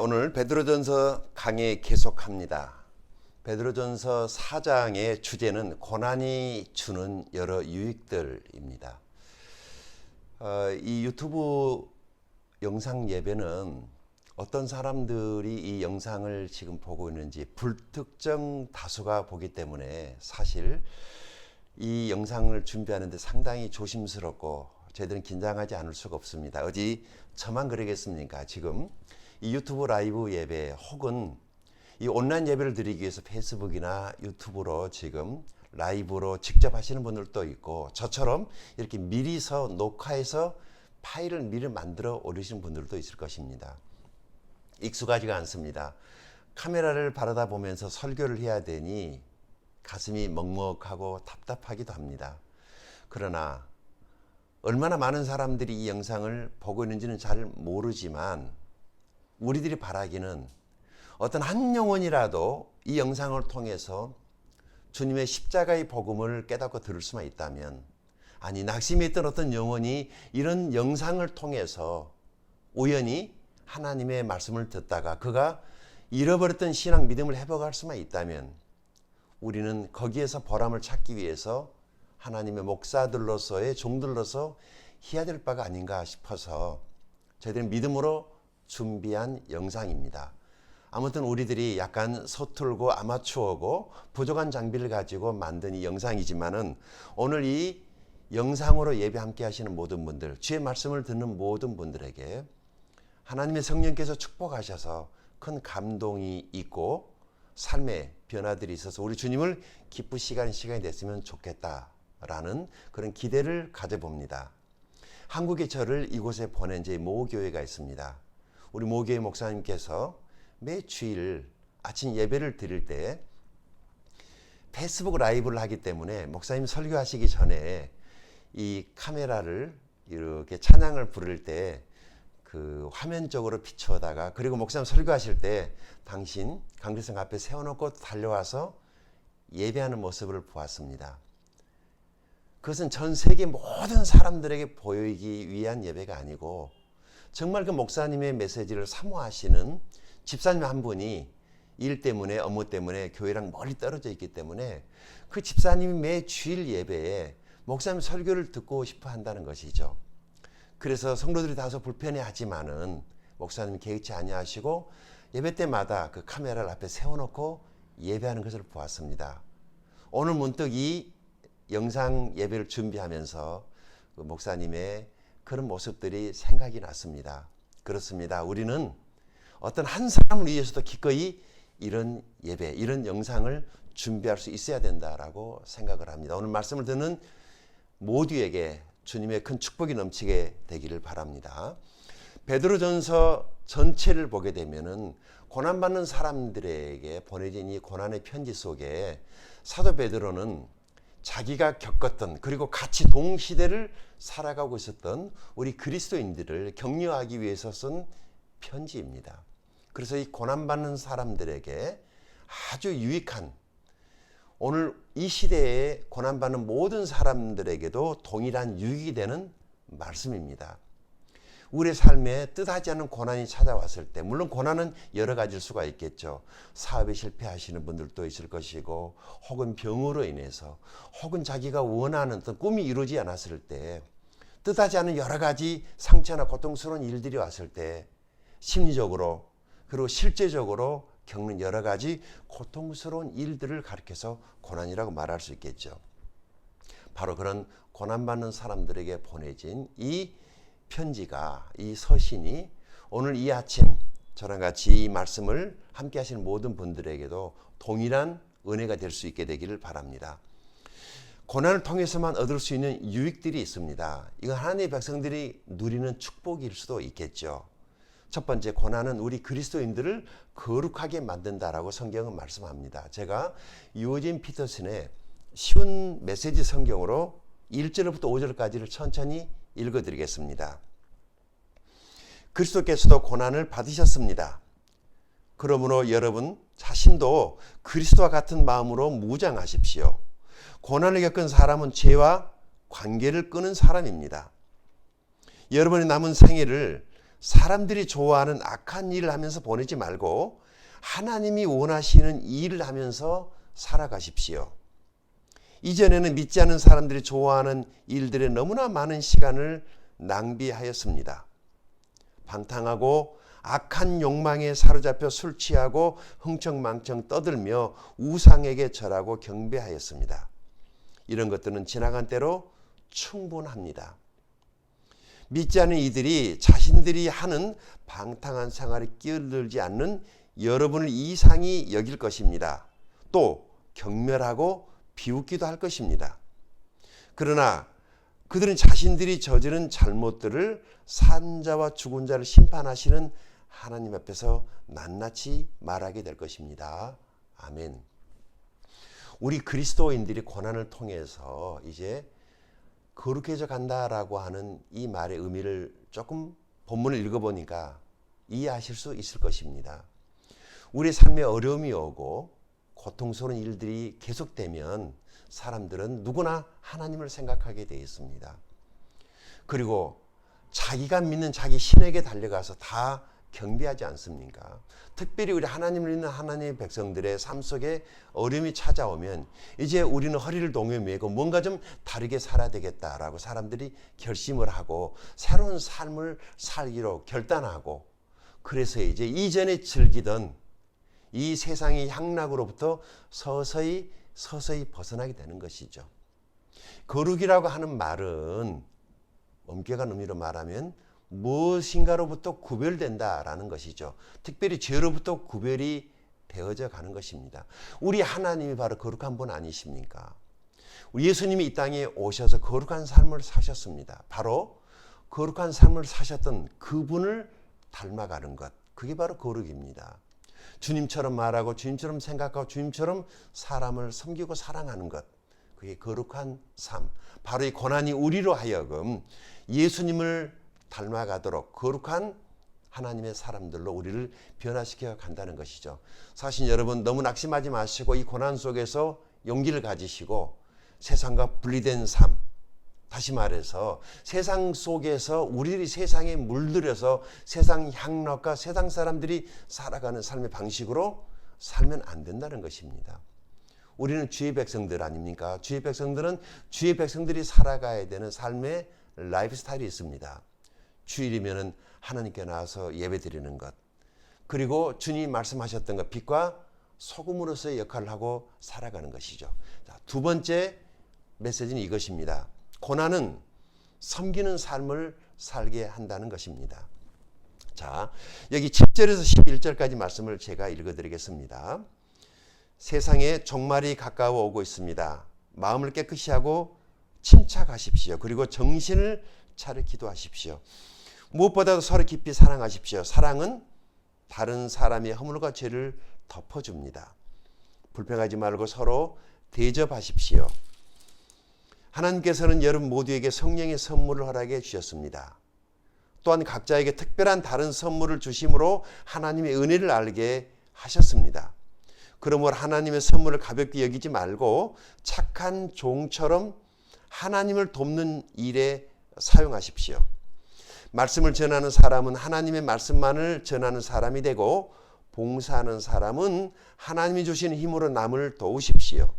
오늘 베드로전서 강의 계속합니다. 베드로전서 4장의 주제는 고난이 주는 여러 유익들입니다. 이 유튜브 영상 예배는 어떤 사람들이 이 영상을 지금 보고 있는지 불특정 다수가 보기 때문에 사실 이 영상을 준비하는데 상당히 조심스럽고 저희들은 긴장하지 않을 수가 없습니다. 어디 저만 그러겠습니까? 지금 이 유튜브 라이브 예배 혹은 이 온라인 예배를 드리기 위해서 페이스북이나 유튜브로 지금 라이브로 직접 하시는 분들도 있고 저처럼 이렇게 미리서 녹화해서 파일을 미리 만들어 올리시는 분들도 있을 것입니다. 익숙하지가 않습니다. 카메라를 바라다 보면서 설교를 해야 되니 가슴이 먹먹하고 답답하기도 합니다. 그러나 얼마나 많은 사람들이 이 영상을 보고 있는지는 잘 모르지만 우리들이 바라기는 어떤 한 영혼이라도 이 영상을 통해서 주님의 십자가의 복음을 깨닫고 들을 수만 있다면, 아니 낙심에 있던 어떤 영혼이 이런 영상을 통해서 우연히 하나님의 말씀을 듣다가 그가 잃어버렸던 신앙 믿음을 회복할 수만 있다면 우리는 거기에서 보람을 찾기 위해서 하나님의 목사들로서의 종들로서 해야 될 바가 아닌가 싶어서 저희들이 믿음으로 준비한 영상입니다. 아무튼 우리들이 약간 서툴고 아마추어고 부족한 장비를 가지고 만든 이 영상이지만은 오늘 이 영상으로 예배 함께 하시는 모든 분들, 주의 말씀을 듣는 모든 분들에게 하나님의 성령께서 축복하셔서 큰 감동이 있고 삶의 변화들이 있어서 우리 주님을 기쁘시는 시간이 됐으면 좋겠다라는 그런 기대를 가져봅니다. 한국의 저를 이곳에 보낸 저희 모교회가 있습니다. 우리 모교회 목사님께서 매 주일 아침 예배를 드릴 때 페이스북 라이브를 하기 때문에 목사님 설교하시기 전에 이 카메라를 이렇게 찬양을 부를 때 그 화면 쪽으로 비추어다가, 그리고 목사님 설교하실 때 당신 강대성 앞에 세워놓고 달려와서 예배하는 모습을 보았습니다. 그것은 전 세계 모든 사람들에게 보이기 위한 예배가 아니고 정말 그 목사님의 메시지를 사모하시는 집사님 한 분이 일 때문에 업무 때문에 교회랑 멀리 떨어져 있기 때문에 그 집사님이 매 주일 예배에 목사님 설교를 듣고 싶어 한다는 것이죠. 그래서 성도들이 다소 불편해하지만은 목사님이 개의치 아니하시고 예배 때마다 그 카메라를 앞에 세워놓고 예배하는 것을 보았습니다. 오늘 문득 이 영상 예배를 준비하면서 그 목사님의 그런 모습들이 생각이 났습니다. 그렇습니다. 우리는 어떤 한 사람을 위해서도 기꺼이 이런 예배, 이런 영상을 준비할 수 있어야 된다라고 생각을 합니다. 오늘 말씀을 듣는 모두에게 주님의 큰 축복이 넘치게 되기를 바랍니다. 베드로전서 전체를 보게 되면은 고난받는 사람들에게 보내진 이 고난의 편지 속에 사도 베드로는 자기가 겪었던, 그리고 같이 동시대를 살아가고 있었던 우리 그리스도인들을 격려하기 위해서 쓴 편지입니다. 그래서 이 고난받는 사람들에게 아주 유익한, 오늘 이 시대에 고난받는 모든 사람들에게도 동일한 유익이 되는 말씀입니다. 우리의 삶에 뜻하지 않은 고난이 찾아왔을 때, 물론 고난은 여러 가지일 수가 있겠죠. 사업에 실패하시는 분들도 있을 것이고, 혹은 병으로 인해서, 혹은 자기가 원하는 어떤 꿈이 이루어지지 않았을 때, 뜻하지 않은 여러 가지 상처나 고통스러운 일들이 왔을 때 심리적으로 그리고 실제적으로 겪는 여러 가지 고통스러운 일들을 가리켜서 고난이라고 말할 수 있겠죠. 바로 그런 고난받는 사람들에게 보내진 이 편지가, 이 서신이 오늘 이 아침 저랑 같이 이 말씀을 함께 하시는 모든 분들에게도 동일한 은혜가 될 수 있게 되기를 바랍니다. 고난을 통해서만 얻을 수 있는 유익들이 있습니다. 이건 하나님의 백성들이 누리는 축복일 수도 있겠죠. 첫 번째, 고난은 우리 그리스도인들을 거룩하게 만든다라고 성경은 말씀합니다. 제가 유어진 피터슨의 쉬운 메시지 성경으로 1절부터 5절까지를 천천히 읽어드리겠습니다. 그리스도께서도 고난을 받으셨습니다. 그러므로 여러분 자신도 그리스도와 같은 마음으로 무장하십시오. 고난을 겪은 사람은 죄와 관계를 끊은 사람입니다. 여러분의 남은 생애를 사람들이 좋아하는 악한 일을 하면서 보내지 말고 하나님이 원하시는 일을 하면서 살아가십시오. 이전에는 믿지 않는 사람들이 좋아하는 일들에 너무나 많은 시간을 낭비하였습니다. 방탕하고 악한 욕망에 사로잡혀 술 취하고 흥청망청 떠들며 우상에게 절하고 경배하였습니다. 이런 것들은 지나간 때로 충분합니다. 믿지 않는 이들이 자신들이 하는 방탕한 생활에 끼어들지 않는 여러분을 이상히 여길 것입니다. 또 경멸하고 비웃기도 할 것입니다. 그러나 그들은 자신들이 저지른 잘못들을 산 자와 죽은 자를 심판하시는 하나님 앞에서 낱낱이 말하게 될 것입니다. 아멘. 우리 그리스도인들이 고난을 통해서 이제 거룩해져 간다라고 하는 이 말의 의미를 조금 본문을 읽어보니까 이해하실 수 있을 것입니다. 우리 삶에 어려움이 오고 고통스러운 일들이 계속되면 사람들은 누구나 하나님을 생각하게 되어 있습니다. 그리고 자기가 믿는 자기 신에게 달려가서 다 경배하지 않습니까? 특별히 우리 하나님을 믿는 하나님의 백성들의 삶 속에 어려움이 찾아오면 이제 우리는 허리를 동여 매고 뭔가 좀 다르게 살아야 되겠다라고 사람들이 결심을 하고 새로운 삶을 살기로 결단하고, 그래서 이제 이전에 즐기던 이 세상의 향락으로부터 서서히 벗어나게 되는 것이죠. 거룩이라고 하는 말은 엄격한 의미로 말하면 무엇인가로부터 구별된다라는 것이죠. 특별히 죄로부터 구별이 되어져 가는 것입니다. 우리 하나님이 바로 거룩한 분 아니십니까? 예수님이 이 땅에 오셔서 거룩한 삶을 사셨습니다. 바로 거룩한 삶을 사셨던 그분을 닮아가는 것, 그게 바로 거룩입니다. 주님처럼 말하고 주님처럼 생각하고 주님처럼 사람을 섬기고 사랑하는 것, 그게 거룩한 삶. 바로 이 고난이 우리로 하여금 예수님을 닮아가도록 거룩한 하나님의 사람들로 우리를 변화시켜 간다는 것이죠. 사실 여러분, 너무 낙심하지 마시고 이 고난 속에서 용기를 가지시고 세상과 분리된 삶, 다시 말해서 세상 속에서 우리들이 세상에 물들여서 세상 향락과 세상 사람들이 살아가는 삶의 방식으로 살면 안 된다는 것입니다. 우리는 주의 백성들 아닙니까? 주의 백성들은 주의 백성들이 살아가야 되는 삶의 라이프 스타일이 있습니다. 주일이면은 하나님께 나와서 예배드리는 것, 그리고 주님이 말씀하셨던 것, 빛과 소금으로서의 역할을 하고 살아가는 것이죠. 자, 두 번째 메시지는 이것입니다. 고난은 섬기는 삶을 살게 한다는 것입니다. 자, 여기 7절에서 11절까지 말씀을 제가 읽어드리겠습니다. 세상에 종말이 가까워 오고 있습니다. 마음을 깨끗이 하고 침착하십시오. 그리고 정신을 차려 기도하십시오. 무엇보다도 서로 깊이 사랑하십시오. 사랑은 다른 사람의 허물과 죄를 덮어줍니다. 불평하지 말고 서로 대접하십시오. 하나님께서는 여러분 모두에게 성령의 선물을 허락해 주셨습니다. 또한 각자에게 특별한 다른 선물을 주심으로 하나님의 은혜를 알게 하셨습니다. 그러므로 하나님의 선물을 가볍게 여기지 말고 착한 종처럼 하나님을 돕는 일에 사용하십시오. 말씀을 전하는 사람은 하나님의 말씀만을 전하는 사람이 되고, 봉사하는 사람은 하나님이 주신 힘으로 남을 도우십시오.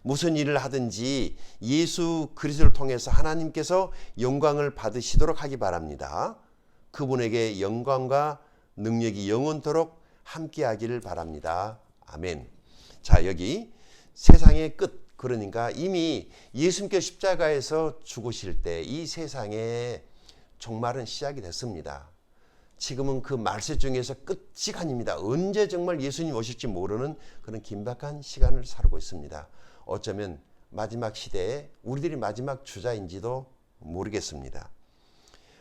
무슨 일을 하든지 예수 그리스도를 통해서 하나님께서 영광을 받으시도록 하기 바랍니다. 그분에게 영광과 능력이 영원토록 함께하기를 바랍니다. 아멘. 자, 여기 세상의 끝, 그러니까 이미 예수님께 십자가에서 죽으실 때 이 세상에 종말은 시작이 됐습니다. 지금은 그 말세 중에서 끝이 아닙니다. 언제 정말 예수님 오실지 모르는 그런 긴박한 시간을 살고 있습니다. 어쩌면 마지막 시대에 우리들이 마지막 주자인지도 모르겠습니다.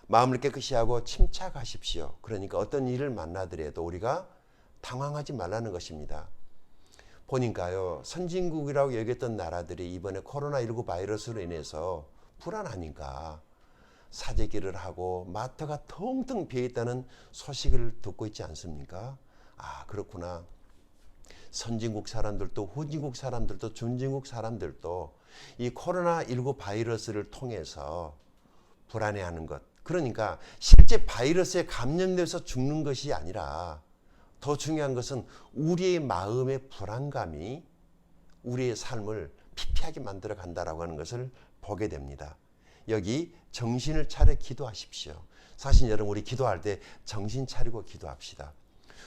마음을 깨끗이 하고 침착하십시오. 그러니까 어떤 일을 만나더라도 우리가 당황하지 말라는 것입니다. 보니까요, 선진국이라고 여겼던 나라들이 이번에 코로나19 바이러스로 인해서 불안하니까 사재기를 하고 마트가 텅텅 비어있다는 소식을 듣고 있지 않습니까? 아, 그렇구나. 선진국 사람들도 후진국 사람들도 중진국 사람들도 이 코로나19 바이러스를 통해서 불안해하는 것, 그러니까 실제 바이러스에 감염돼서 죽는 것이 아니라 더 중요한 것은 우리의 마음의 불안감이 우리의 삶을 피폐하게 만들어 간다라고 하는 것을 보게 됩니다. 여기 정신을 차려 기도하십시오. 사실 여러분, 우리 기도할 때 정신 차리고 기도합시다.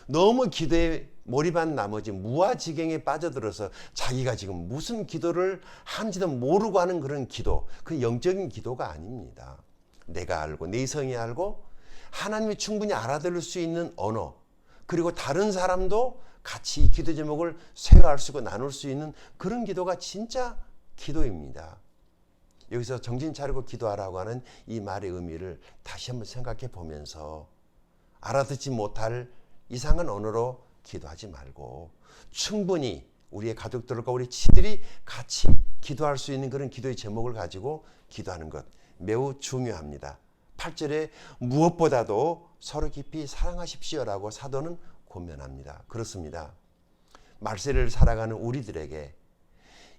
너무 기도에 몰입한 나머지 무아지경에 빠져들어서 자기가 지금 무슨 기도를 하는지도 모르고 하는 그런 기도, 그 영적인 기도가 아닙니다. 내가 알고 내 성이 알고 하나님이 충분히 알아들을 수 있는 언어, 그리고 다른 사람도 같이 이 기도 제목을 쉐어할 수 있고 나눌 수 있는 그런 기도가 진짜 기도입니다. 여기서 정신 차리고 기도하라고 하는 이 말의 의미를 다시 한번 생각해 보면서 알아듣지 못할 이상한 언어로 기도하지 말고 충분히 우리의 가족들과 우리 치들이 같이 기도할 수 있는 그런 기도의 제목을 가지고 기도하는 것 매우 중요합니다. 8절에 무엇보다도 서로 깊이 사랑하십시오라고 사도는 권면합니다. 그렇습니다. 말세를 살아가는 우리들에게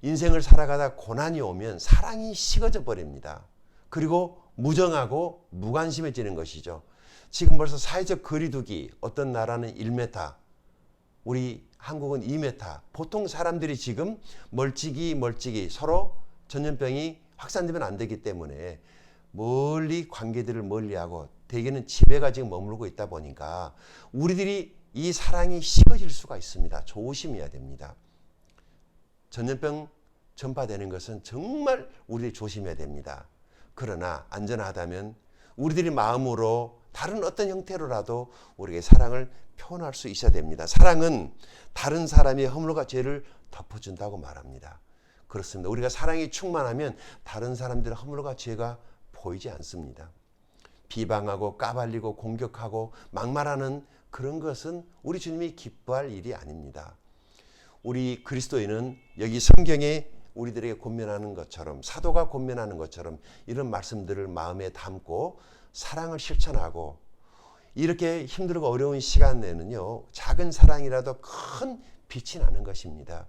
인생을 살아가다 고난이 오면 사랑이 식어져 버립니다. 그리고 무정하고 무관심해지는 것이죠. 지금 벌써 사회적 거리두기, 어떤 나라는 1m, 우리 한국은 2m. 보통 사람들이 지금 멀찍이 서로 전염병이 확산되면 안 되기 때문에 멀리 관계들을 멀리하고 대개는 집에가 지금 머물고 있다 보니까 우리들이 이 사랑이 식어질 수가 있습니다. 조심해야 됩니다. 전염병 전파되는 것은 정말 우리들이 조심해야 됩니다. 그러나 안전하다면 우리들이 마음으로 다른 어떤 형태로라도 우리에게 사랑을 표현할 수 있어야 됩니다. 사랑은 다른 사람의 허물과 죄를 덮어준다고 말합니다. 그렇습니다. 우리가 사랑이 충만하면 다른 사람들의 허물과 죄가 보이지 않습니다. 비방하고 까발리고 공격하고 막말하는 그런 것은 우리 주님이 기뻐할 일이 아닙니다. 우리 그리스도인은 여기 성경에 우리들에게 권면하는 것처럼, 사도가 권면하는 것처럼 이런 말씀들을 마음에 담고 사랑을 실천하고, 이렇게 힘들고 어려운 시간에는요, 작은 사랑이라도 큰 빛이 나는 것입니다.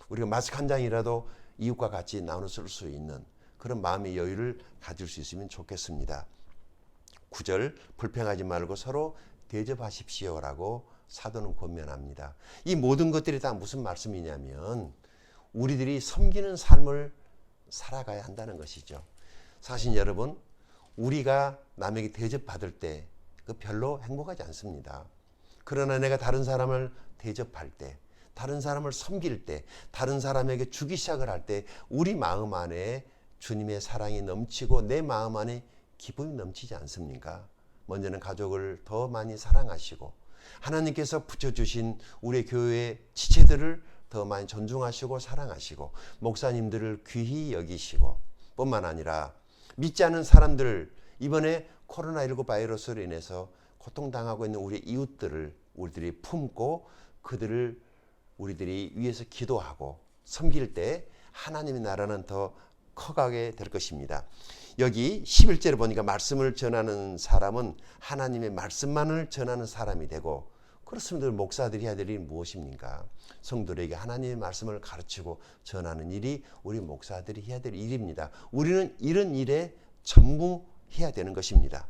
우리가 마스크 한 장이라도 이웃과 같이 나눠 쓸 수 있는 그런 마음의 여유를 가질 수 있으면 좋겠습니다. 9절, 불평하지 말고 서로 대접하십시오라고 사도는 권면합니다. 이 모든 것들이 다 무슨 말씀이냐면 우리들이 섬기는 삶을 살아가야 한다는 것이죠. 사실 여러분, 우리가 남에게 대접받을 때 그 별로 행복하지 않습니다. 그러나 내가 다른 사람을 대접할 때, 다른 사람을 섬길 때, 다른 사람에게 주기 시작을 할 때 우리 마음 안에 주님의 사랑이 넘치고 내 마음 안에 기쁨이 넘치지 않습니까? 먼저는 가족을 더 많이 사랑하시고 하나님께서 붙여주신 우리 교회의 지체들을 더 많이 존중하시고 사랑하시고 목사님들을 귀히 여기시고, 뿐만 아니라 믿지 않는 사람들, 이번에 코로나19 바이러스로 인해서 고통당하고 있는 우리 이웃들을 우리들이 품고 그들을 우리들이 위해서 기도하고 섬길 때 하나님의 나라는 더 커가게 될 것입니다. 여기 11절에 보니까 말씀을 전하는 사람은 하나님의 말씀만을 전하는 사람이 되고, 그렇습니다. 목사들이 해야 될 일이 무엇입니까? 성도들에게 하나님의 말씀을 가르치고 전하는 일이 우리 목사들이 해야 될 일입니다. 우리는 이런 일에 전무해야 되는 것입니다.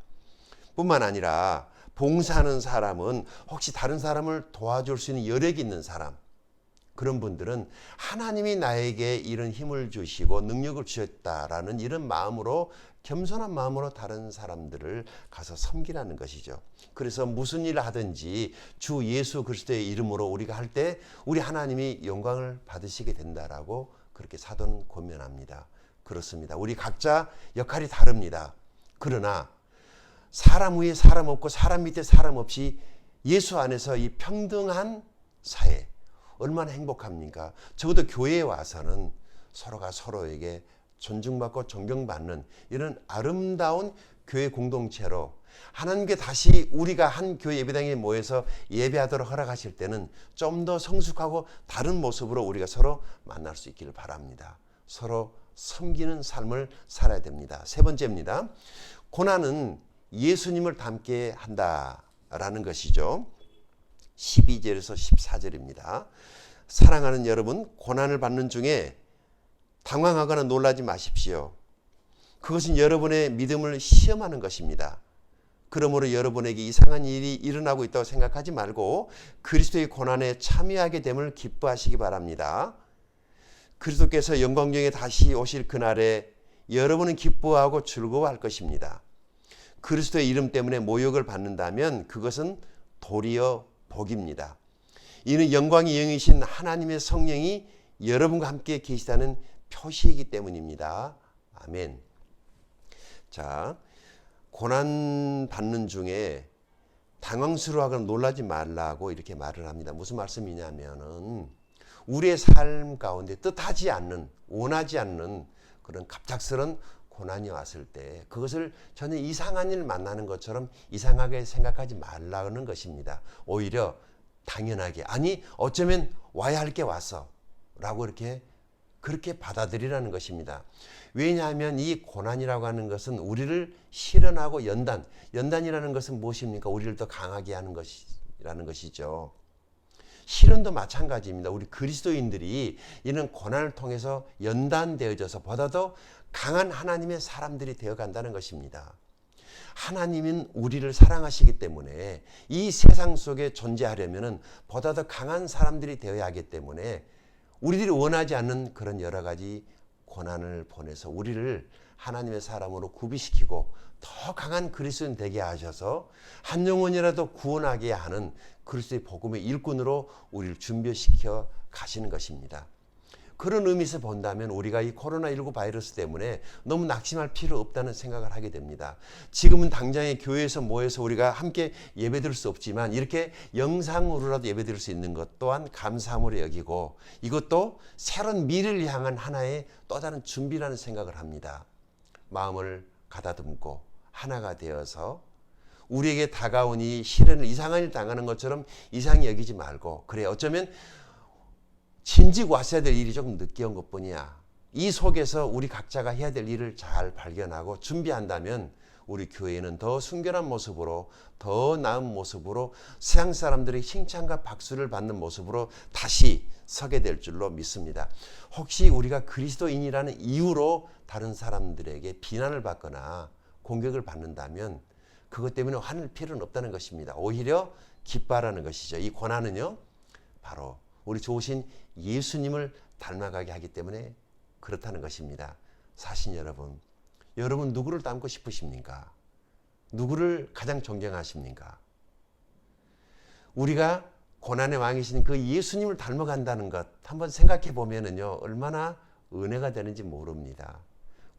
뿐만 아니라 봉사하는 사람은 혹시 다른 사람을 도와줄 수 있는 여력이 있는 사람, 그런 분들은 하나님이 나에게 이런 힘을 주시고 능력을 주셨다라는 이런 마음으로, 겸손한 마음으로 다른 사람들을 가서 섬기라는 것이죠. 그래서 무슨 일을 하든지 주 예수 그리스도의 이름으로 우리가 할 때 우리 하나님이 영광을 받으시게 된다라고 그렇게 사도는 권면합니다. 그렇습니다. 우리 각자 역할이 다릅니다. 그러나 사람 위에 사람 없고 사람 밑에 사람 없이 예수 안에서 이 평등한 사회, 얼마나 행복합니까? 적어도 교회에 와서는 서로가 서로에게 존중받고 존경받는 이런 아름다운 교회 공동체로, 하나님께 다시 우리가 한 교회 예배당에 모여서 예배하도록 허락하실 때는 좀 더 성숙하고 다른 모습으로 우리가 서로 만날 수 있기를 바랍니다. 서로 섬기는 삶을 살아야 됩니다. 세 번째입니다. 고난은 예수님을 닮게 한다라는 것이죠. 12절에서 14절입니다. 사랑하는 여러분, 고난을 받는 중에 당황하거나 놀라지 마십시오. 그것은 여러분의 믿음을 시험하는 것입니다. 그러므로 여러분에게 이상한 일이 일어나고 있다고 생각하지 말고 그리스도의 고난에 참여하게 됨을 기뻐하시기 바랍니다. 그리스도께서 영광중에 다시 오실 그날에 여러분은 기뻐하고 즐거워할 것입니다. 그리스도의 이름 때문에 모욕을 받는다면 그것은 도리어 복입니다. 이는 영광의 영이신 하나님의 성령이 여러분과 함께 계시다는 표시이기 때문입니다. 아멘. 자, 고난 받는 중에 당황스러워하거나 놀라지 말라고 이렇게 말을 합니다. 무슨 말씀이냐면은 우리의 삶 가운데 뜻하지 않는, 원하지 않는 그런 갑작스런 고난이 왔을 때 그것을 전혀 이상한 일 만나는 것처럼 이상하게 생각하지 말라는 것입니다. 오히려 당연하게, 아니 어쩌면 와야 할 게 왔어 라고 그렇게 받아들이라는 것입니다. 왜냐하면 이 고난이라고 하는 것은 우리를 실현하고 연단이라는 것은 무엇입니까? 우리를 더 강하게 하는 것이라는 것이죠. 실현도 마찬가지입니다. 우리 그리스도인들이 이런 고난을 통해서 연단되어져서 보다 더 강한 하나님의 사람들이 되어간다는 것입니다. 하나님은 우리를 사랑하시기 때문에 이 세상 속에 존재하려면 보다 더 강한 사람들이 되어야 하기 때문에 우리들이 원하지 않는 그런 여러 가지 고난을 보내서 우리를 하나님의 사람으로 구비시키고 더 강한 그리스도인 되게 하셔서 한 영혼이라도 구원하게 하는 그리스도의 복음의 일꾼으로 우리를 준비시켜 가시는 것입니다. 그런 의미에서 본다면 우리가 이 코로나19 바이러스 때문에 너무 낙심할 필요 없다는 생각을 하게 됩니다. 지금은 당장에 교회에서 모여서 우리가 함께 예배드릴 수 없지만 이렇게 영상으로라도 예배드릴 수 있는 것 또한 감사함으로 여기고 이것도 새로운 미래를 향한 하나의 또 다른 준비라는 생각을 합니다. 마음을 가다듬고 하나가 되어서 우리에게 다가온 이 시련을 이상한 일 당하는 것처럼 이상히 여기지 말고 그래 어쩌면 진즉 왔어야 될 일이 조금 늦게 온 것뿐이야. 이 속에서 우리 각자가 해야 될 일을 잘 발견하고 준비한다면 우리 교회는 더 순결한 모습으로 더 나은 모습으로 세상 사람들의 칭찬과 박수를 받는 모습으로 다시 서게 될 줄로 믿습니다. 혹시 우리가 그리스도인이라는 이유로 다른 사람들에게 비난을 받거나 공격을 받는다면 그것 때문에 화낼 필요는 없다는 것입니다. 오히려 기뻐하라는 것이죠. 이 고난은요 바로 우리 좋으신 예수님을 닮아가게 하기 때문에 그렇다는 것입니다. 사신 여러분 누구를 닮고 싶으십니까? 누구를 가장 존경하십니까? 우리가 고난의 왕이신 그 예수님을 닮아간다는 것 한번 생각해 보면은요 얼마나 은혜가 되는지 모릅니다.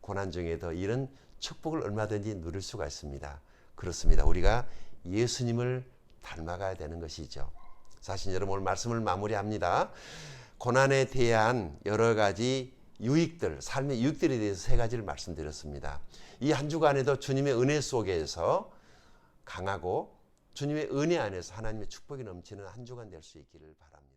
고난 중에도 이런 축복을 얼마든지 누릴 수가 있습니다. 그렇습니다. 우리가 예수님을 닮아가야 되는 것이죠. 사실 여러분 오늘 말씀을 마무리합니다. 고난에 대한 여러 가지 유익들, 삶의 유익들에 대해서 세 가지를 말씀드렸습니다. 이 한 주간에도 주님의 은혜 속에서 강하고 주님의 은혜 안에서 하나님의 축복이 넘치는 한 주간 될 수 있기를 바랍니다.